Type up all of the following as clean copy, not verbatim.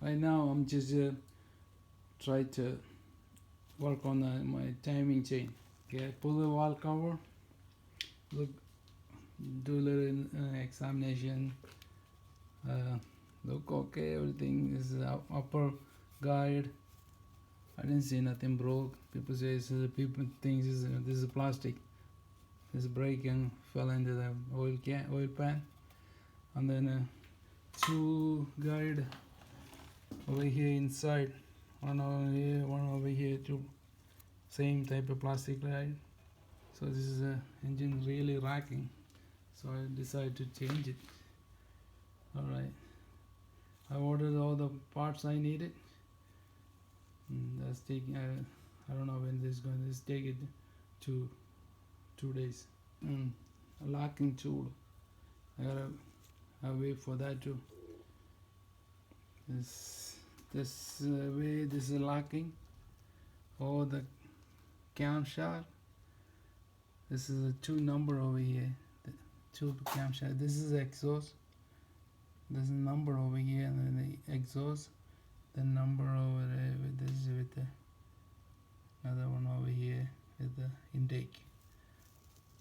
Right now I'm just try to work on my timing chain. Okay, pull the wall cover, look, do a little examination, look okay, everything is upper guide. I didn't see nothing broke. People say people think this is plastic. This breaking fell into the oil pan, and then two guide over here inside, one over here, one over here too. Same type of plastic guide. So this is a engine really racking. So I decided to change it. All right. I ordered all the parts I needed. That's taking. I don't know when this is going. This take it 2 days. A locking tool. I gotta wait for that too. This way this is locking. Or the camshaft. This is a 2 number over here. The 2 camshaft. This is exhaust. There's a number over here and then the exhaust. The number over there with this with the another one over here with the intake.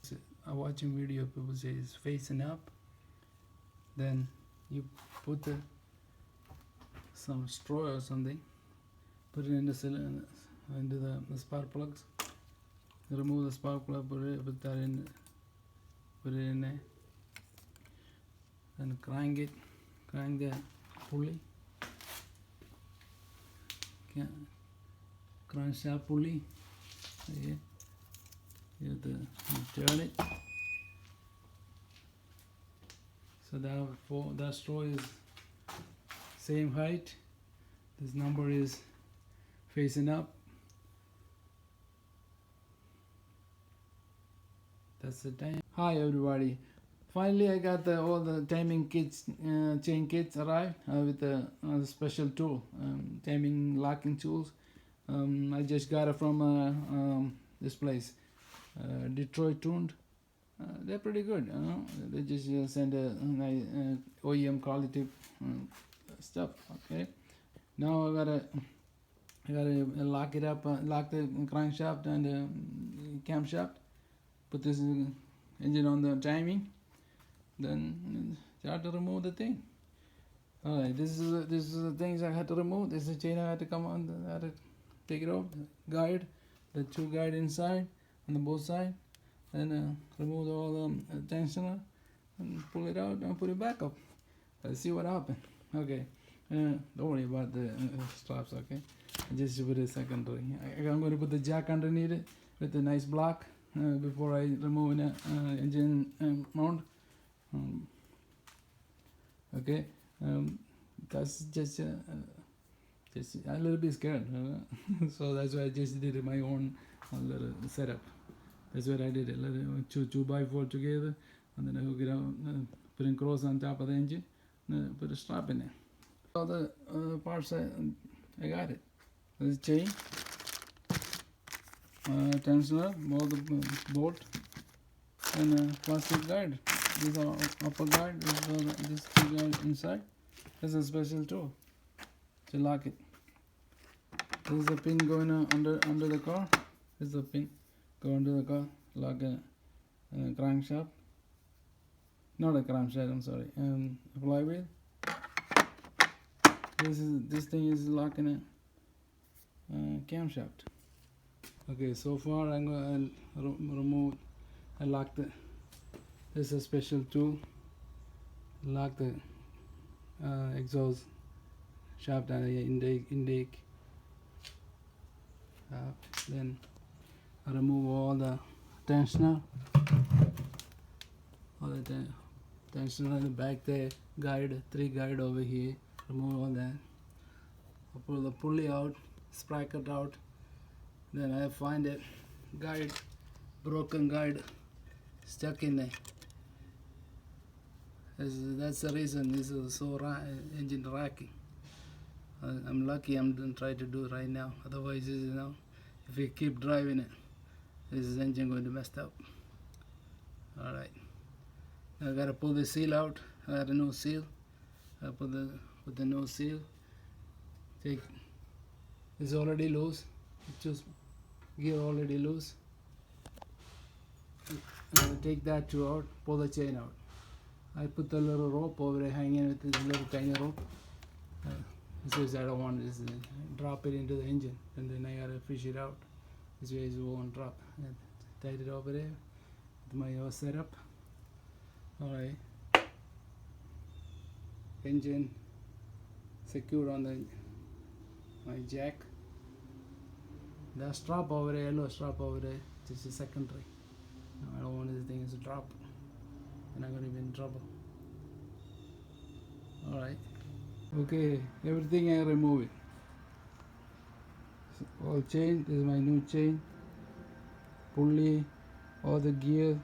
So I'm watching video, people say it's facing up. Then you put some straw or something, put it in the cylinder, into the spark plugs. Remove the spark plug, put it in there, and crank the pulley. Crankshaft pulley. Yeah. You turn it. So that straw is same height. This number is facing up. That's the time. Hi everybody. Finally I got all the timing kits, chain kits arrived with the special tool, timing locking tools. I just got it from this place, Detroit Tuned. They're pretty good. They just send a OEM quality stuff. Okay. Now I gotta lock it up, lock the crankshaft and the camshaft. Put this engine on the timing. Then start to remove the thing. All right, this is the things I had to remove. This is the chain I had to come on. I had to take it off. The guide, the 2 guide inside on the both side. Then remove all the tensioner and pull it out and put it back up. Let's see what happens. Okay, don't worry about the straps. Okay, just put it secondary. I'm going to put the jack underneath it with a nice block before I remove the engine mount. Okay, that's just a little bit scared, so that's why I just did my own little setup. That's what I did. A little 2x4 together, and then I hook it out, put in cross on top of the engine, and put a strap in there. All the parts I got it. There's chain, tensioner, bolt, and plastic guide. These are upper guide. This 2 guide inside. There's a special tool to lock it. There's a pin going under the car. There's a pin go under the car. Lock a crankshaft. Not a crankshaft. I'm sorry. A flywheel. This thing is locking a camshaft. Okay. So far I'm going to remove. I lock the. This is a special tool. Lock the exhaust shaft and the intake. Then I remove all the tensioner. All the tensioner in the back there. Guide, 3 guide over here. Remove all that. I pull the pulley out, sprocket out. Then I find it guide, broken guide, stuck in there. That's the reason this is so engine racking. I'm lucky I'm trying to do it right now. Otherwise, if we keep driving it, this engine going to mess up. All right. I gotta pull the seal out. I got a new seal. I put the new seal. take, it's already loose, just gear already loose. Take that two out, pull the chain out. I put the little rope over there hanging with this little tiny rope. This is, I don't want to just drop it into the engine, and then I gotta fish it out. This way it won't drop. Tied it over there with my setup. Alright. Engine secured on my jack. The strap over there, yellow strap over there, just a secondary. I don't want this thing to drop, and I'm gonna be in trouble. Alright. Okay, everything I remove it. All chain, this is my new chain. Pulley, all the gear,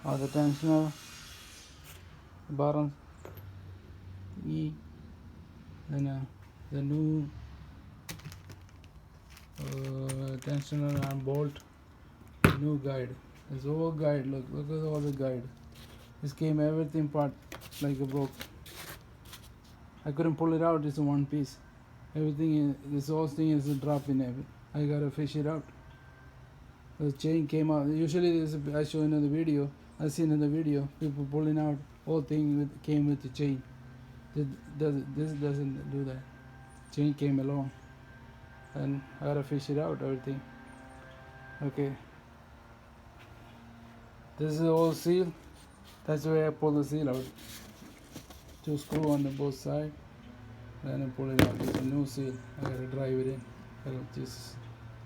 all the tensioner, bottom, then the new tensioner and bolt, new guide. This whole guide, look at all the guide. This came everything part like a broke. I couldn't pull it out, it's in one piece. Everything, this whole thing is a drop in it. I gotta fish it out. The chain came out. Usually this I show in the video. I seen in the video people pulling out whole thing came with the chain. This doesn't do that. Chain came along, and I gotta fish it out. Everything. Okay. This is the old seal. That's the way I pull the seal out. Two screw on the both side. Then I pull it out. It's a new seal. I gotta drive it in. I'll just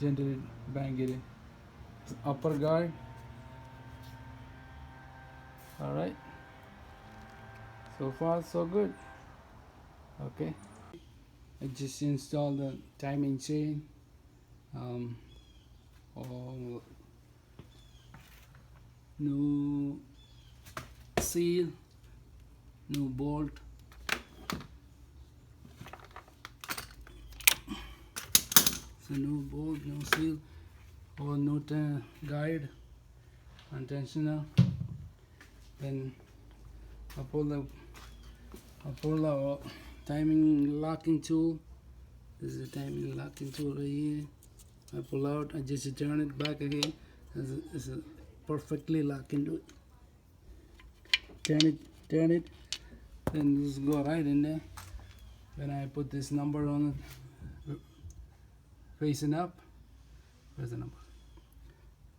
gently bang it in. Upper guard. Alright. So far so good. Okay. I just installed the timing chain. All new seal, new bolt. So new bolt, new seal, all new guide and tensioner. Then I pull the timing locking tool. This is the timing locking tool right here. I pull out, I just turn it back again. It's a perfectly locked into it. Turn it, then just go right in there. Then I put this number on it, facing up. Where's the number?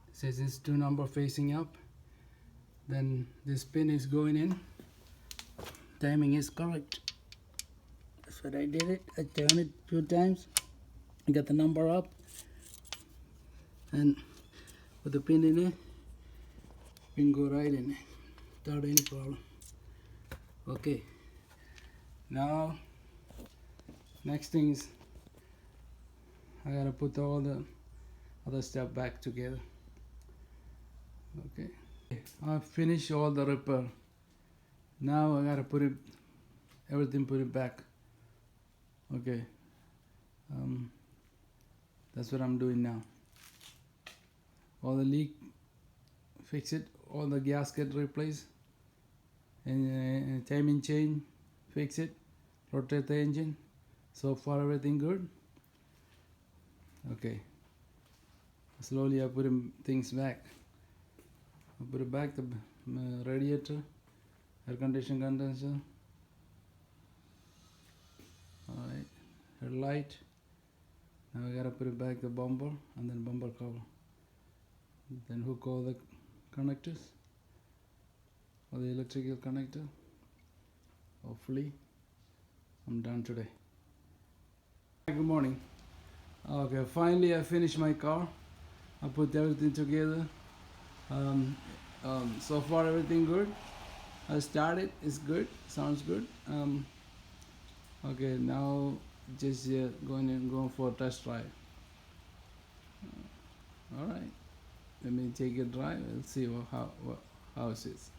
It says it's 2 number facing up. Then this pin is going in. Timing is correct. That's what I did it. I turned it a few times. I got the number up. And put the pin in it. Pin go right in it without any problem. Okay. Now, next thing is I gotta put all the other stuff back together. Okay. I finished all the repair. Now I gotta put it back. Okay. That's what I'm doing now. All the leak, fix it. All the gasket replace. And timing chain, fix it. Rotate the engine. So far everything good. Okay. Slowly I put things back. I put it back, the radiator, air conditioning condenser. Alright, headlight. Now we gotta put it back, the bumper and then bumper cover. Then hook all the connectors, or the electrical connector. Hopefully I'm done today. Good morning. Okay, finally I finished my car. I put everything together. So far everything good. I started, it's good, sounds good. Okay, now just going for a test drive. All right, let me take a drive. Let's see how it is.